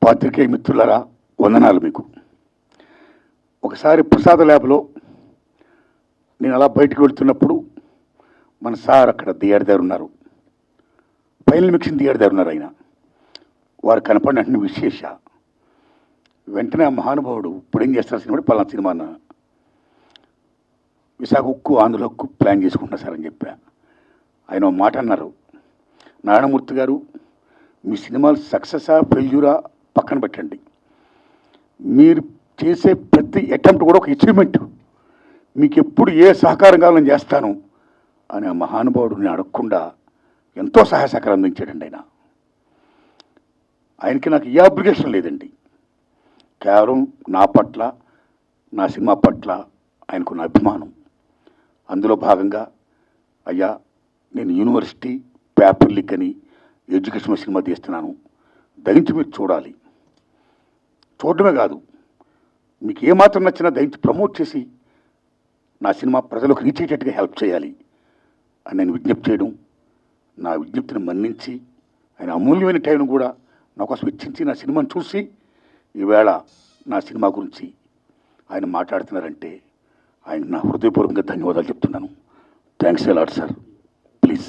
పాత్రికేయ మిత్రులారా, వందనాలు మీకు. ఒకసారి ప్రసాద ల్యాబ్లో నేను అలా బయటకు వెళ్తున్నప్పుడు మన సార్ అక్కడ థియేటర్ దగ్గర ఉన్నారు, ఫైనల్ మిక్సింగ్ థియేటర్ దగ్గర ఉన్నారు. ఆయన వారు కనపడిన వెంటనే విశేష వెంటనే ఆ మహానుభావుడు ఇప్పుడు ఏం చేస్తారు సినిమా, పలానా సినిమా అన్న విశాఖ ఉక్కు ఆంధ్ర హక్కు ప్లాన్ చేసుకుంటున్నా సార్ అని చెప్పా. ఆయన ఒక మాట అన్నారు, నారాయణమూర్తి గారు మీ సినిమాలు సక్సెసా ఫెయిల్యూరా పక్కన పెట్టండి, మీరు చేసే ప్రతి అటెంప్ట్ కూడా ఒక అచీవ్మెంట్, మీకు ఎప్పుడు ఏ సహకారం కావాలని చేస్తాను అని ఆ మహానుభావుడు నేను అడగకుండా ఎంతో సహాయ సహకారం అందించాడండి. ఆయనకి నాకు ఏ అబ్లిగేషన్ లేదండి, కేవలం నా పట్ల నా సినిమా పట్ల ఆయనకున్న అభిమానం. అందులో భాగంగా అయ్యా నేను యూనివర్సిటీ పేపర్ లీక్ అని ఎడ్యుకేషన్ సినిమా తీస్తున్నాను, దయించి మీరు చూడాలి, చూడడమే కాదు మీకు ఏమాత్రం నచ్చినా దయించి ప్రమోట్ చేసి నా సినిమా ప్రజలకు రీచ్ అయ్యేటట్టుగా హెల్ప్ చేయాలి అని నేను విజ్ఞప్తి చేయడం, నా విజ్ఞప్తిని మన్నించి ఆయన అమూల్యమైన టైంను కూడా నా కోసం వెచ్చించి నా సినిమాను చూసి ఈవేళ నా సినిమా గురించి ఆయన మాట్లాడుతున్నారంటే ఆయన నా హృదయపూర్వకంగా ధన్యవాదాలు చెప్తున్నాను. Thanks a lot sir. Please.